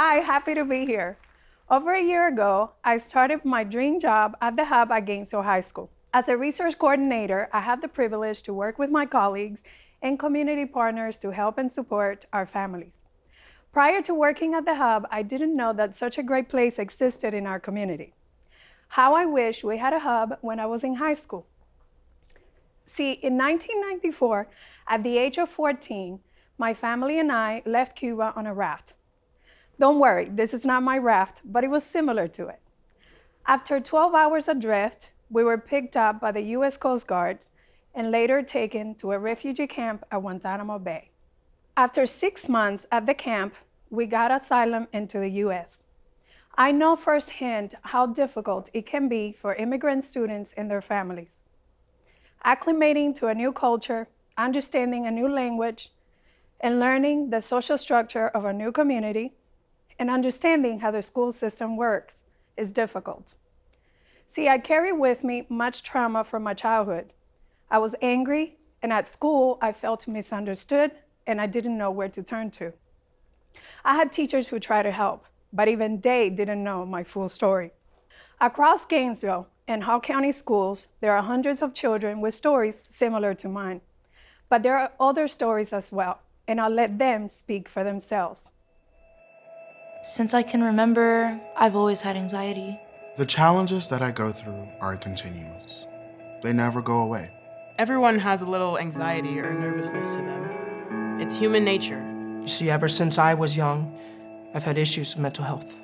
Hi, happy to be here. Over a year ago, I started my dream job at the Hub at Gainesville High School. As a research coordinator, I had the privilege to work with my colleagues and community partners to help and support our families. Prior to working at the Hub, I didn't know that such a great place existed in our community. How I wish we had a Hub when I was in high school. See, in 1994, at the age of 14, my family and I left Cuba on a raft. Don't worry, this is not my raft, but it was similar to it. After 12 hours adrift, we were picked up by the US Coast Guard and later taken to a refugee camp at Guantanamo Bay. After 6 months at the camp, we got asylum into the US. I know firsthand how difficult it can be for immigrant students and their families. Acclimating to a new culture, understanding a new language, and learning the social structure of a new community, and understanding how the school system works is difficult. See, I carry with me much trauma from my childhood. I was angry, and at school, I felt misunderstood, and I didn't know where to turn to. I had teachers who tried to help, but even they didn't know my full story. Across Gainesville and Hall County schools, there are hundreds of children with stories similar to mine. But there are other stories as well, and I'll let them speak for themselves. Since I can remember, I've always had anxiety. The challenges that I go through are continuous. They never go away. Everyone has a little anxiety or nervousness to them. It's human nature. You see, ever since I was young, I've had issues with mental health.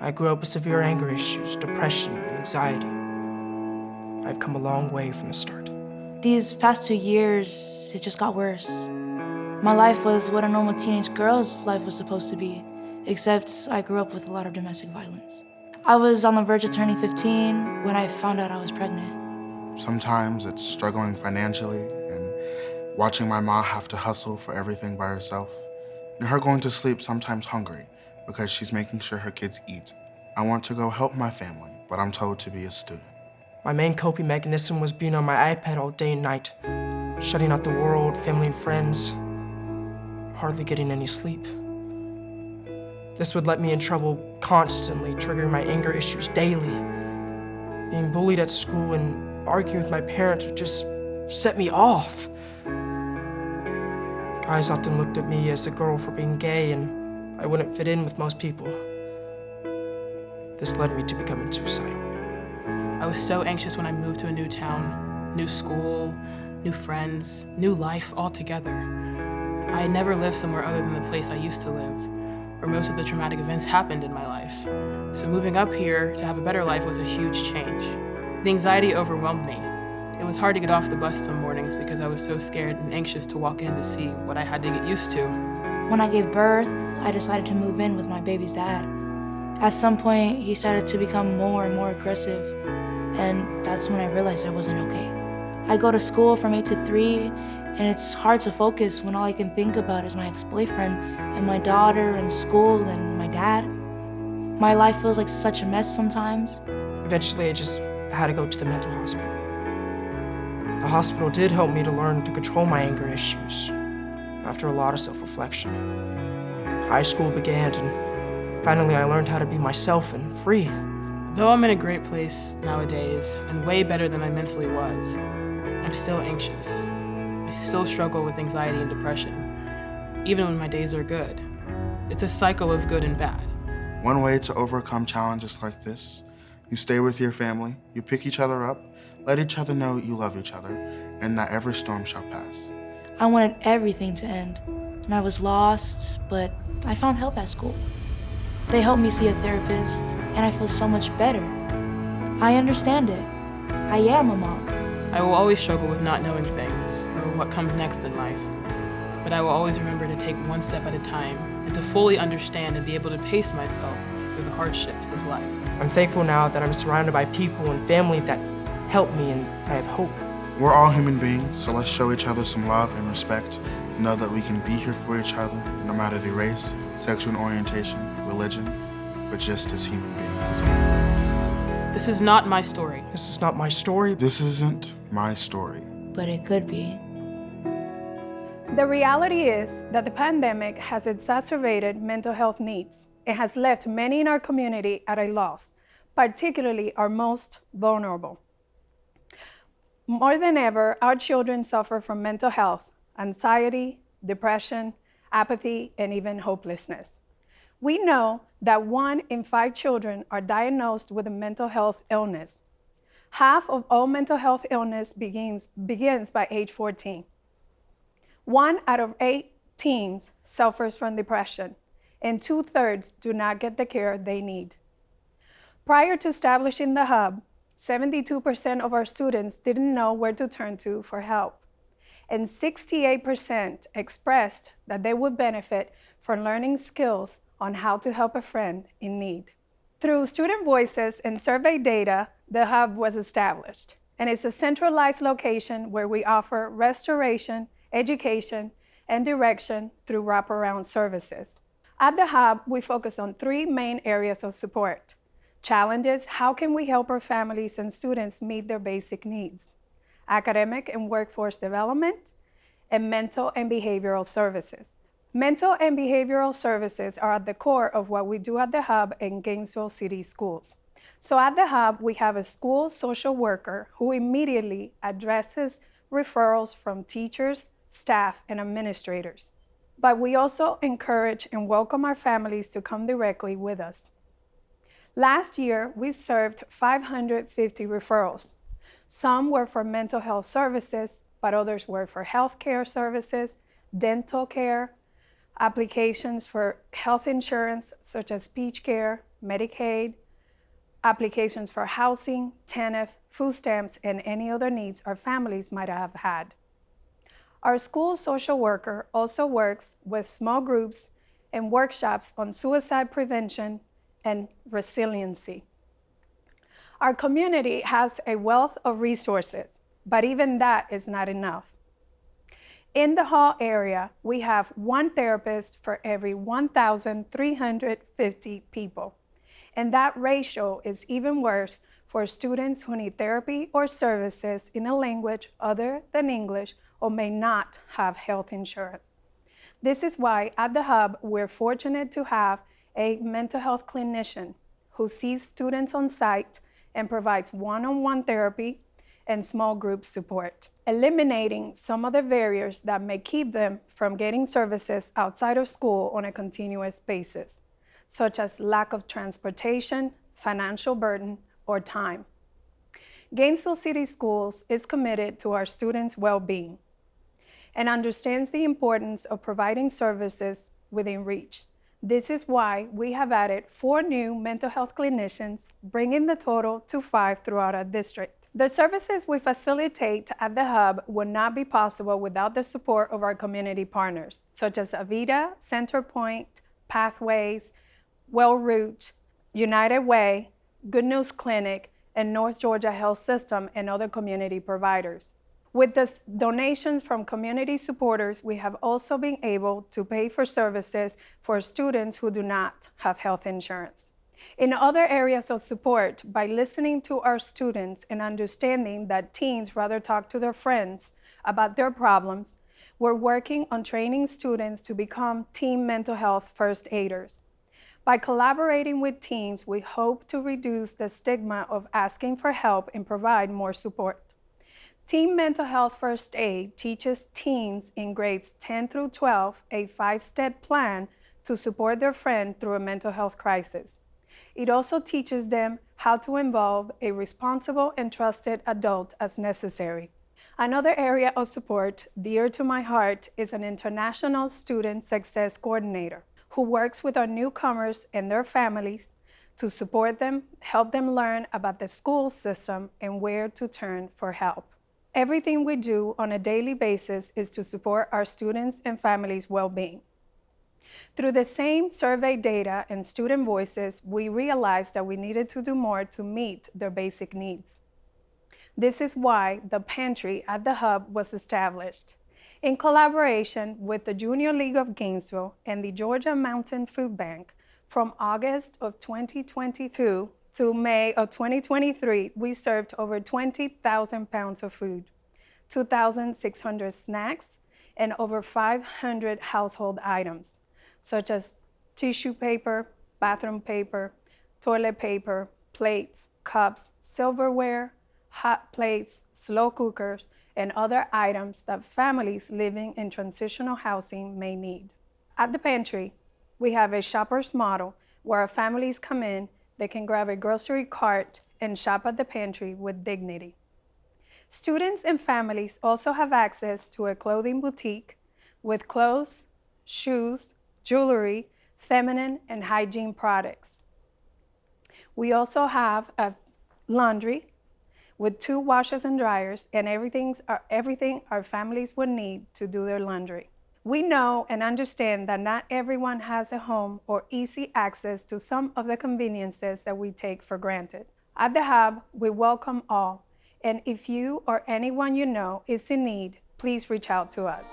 I grew up with severe anger issues, depression, and anxiety. I've come a long way from the start. These past 2 years, it just got worse. My life was what a normal teenage girl's life was supposed to be, except I grew up with a lot of domestic violence. I was on the verge of turning 15 when I found out I was pregnant. Sometimes it's struggling financially and watching my mom have to hustle for everything by herself, and her going to sleep sometimes hungry because she's making sure her kids eat. I want to go help my family, but I'm told to be a student. My main coping mechanism was being on my iPad all day and night, shutting out the world, family and friends, hardly getting any sleep. This would let me in trouble constantly, triggering my anger issues daily. Being bullied at school and arguing with my parents would just set me off. Guys often looked at me as a girl for being gay, and I wouldn't fit in with most people. This led me to becoming suicidal. I was so anxious when I moved to a new town, new school, new friends, new life altogether. I had never lived somewhere other than the place I used to live, where most of the traumatic events happened in my life. So moving up here to have a better life was a huge change. The anxiety overwhelmed me. It was hard to get off the bus some mornings because I was so scared and anxious to walk in to see what I had to get used to. When I gave birth, I decided to move in with my baby's dad. At some point, he started to become more and more aggressive, and that's when I realized I wasn't okay. I go to school from 8 to 3, and it's hard to focus when all I can think about is my ex-boyfriend and my daughter and school and my dad. My life feels like such a mess sometimes. Eventually, I just had to go to the mental hospital. The hospital did help me to learn to control my anger issues after a lot of self-reflection. High school began, and finally I learned how to be myself and free. Though I'm in a great place nowadays and way better than I mentally was, I'm still anxious. I still struggle with anxiety and depression, even when my days are good. It's a cycle of good and bad. One way to overcome challenges like this, you stay with your family, you pick each other up, let each other know you love each other, and that every storm shall pass. I wanted everything to end, and I was lost, but I found help at school. They helped me see a therapist, and I feel so much better. I understand it. I am a mom. I will always struggle with not knowing things or what comes next in life, but I will always remember to take one step at a time and to fully understand and be able to pace myself through the hardships of life. I'm thankful now that I'm surrounded by people and family that help me, and I have hope. We're all human beings, so let's show each other some love and respect. Know that we can be here for each other, no matter the race, sexual orientation, religion, but just as human beings. This is not my story. This is not my story. This isn't my story. But it could be. The reality is that the pandemic has exacerbated mental health needs. and has left many in our community at a loss, particularly our most vulnerable. More than ever, our children suffer from mental health, anxiety, depression, apathy, and even hopelessness. We know that 1 in 5 children are diagnosed with a mental health illness. Half of all mental health illness begins by age 14. 1 out of 8 teens suffers from depression, and 2/3 do not get the care they need. Prior to establishing the hub, 72% of our students didn't know where to turn to for help, and 68% expressed that they would benefit from learning skills on how to help a friend in need. Through student voices and survey data, the hub was established, and it's a centralized location where we offer restoration, education, and direction through wraparound services. At the hub, we focus on 3 main areas of support. Challenges: how can we help our families and students meet their basic needs? Academic and workforce development, and mental and behavioral services. Mental and behavioral services are at the core of what we do at the hub in Gainesville City Schools. So at the hub, we have a school social worker who immediately addresses referrals from teachers, staff, and administrators. But we also encourage and welcome our families to come directly with us. Last year, we served 550 referrals. Some were for mental health services, but others were for healthcare services, dental care, applications for health insurance such as Peach Care, Medicaid, applications for housing, TANF, food stamps, and any other needs our families might have had. Our school social worker also works with small groups and workshops on suicide prevention and resiliency. Our community has a wealth of resources, but even that is not enough. In the Hall area, we have 1 therapist for every 1,350 people. And that ratio is even worse for students who need therapy or services in a language other than English or may not have health insurance. This is why at the hub, we're fortunate to have a mental health clinician who sees students on site and provides one-on-one therapy and small group support, eliminating some of the barriers that may keep them from getting services outside of school on a continuous basis, such as lack of transportation, financial burden, or time. Gainesville City Schools is committed to our students' well-being and understands the importance of providing services within reach. This is why we have added 4 new mental health clinicians, bringing the total to 5 throughout our district. The services we facilitate at the hub would not be possible without the support of our community partners, such as Avita, Centerpoint, Pathways, WellRoot, United Way, Good News Clinic, and North Georgia Health System, and other community providers. With the donations from community supporters, we have also been able to pay for services for students who do not have health insurance. In other areas of support, by listening to our students and understanding that teens rather talk to their friends about their problems, we're working on training students to become teen mental health first aiders. By collaborating with teens, we hope to reduce the stigma of asking for help and provide more support. Teen Mental Health First Aid teaches teens in grades 10 through 12 a 5-step plan to support their friend through a mental health crisis. It also teaches them how to involve a responsible and trusted adult as necessary. Another area of support dear to my heart is an international student success coordinator who works with our newcomers and their families to support them, help them learn about the school system and where to turn for help. Everything we do on a daily basis is to support our students' and families' well-being. Through the same survey data and student voices, we realized that we needed to do more to meet their basic needs. This is why the pantry at the hub was established. In collaboration with the Junior League of Gainesville and the Georgia Mountain Food Bank, from August of 2022 to May of 2023, we served over 20,000 pounds of food, 2,600 snacks, and over 500 household items, such as tissue paper, bathroom paper, toilet paper, plates, cups, silverware, hot plates, slow cookers, and other items that families living in transitional housing may need. At the pantry, we have a shopper's model where families come in, they can grab a grocery cart and shop at the pantry with dignity. Students and families also have access to a clothing boutique with clothes, shoes, jewelry, feminine and hygiene products. We also have a laundry with 2 washers and dryers and everything our families would need to do their laundry. We know and understand that not everyone has a home or easy access to some of the conveniences that we take for granted. At the Hub, we welcome all, and if you or anyone you know is in need, please reach out to us.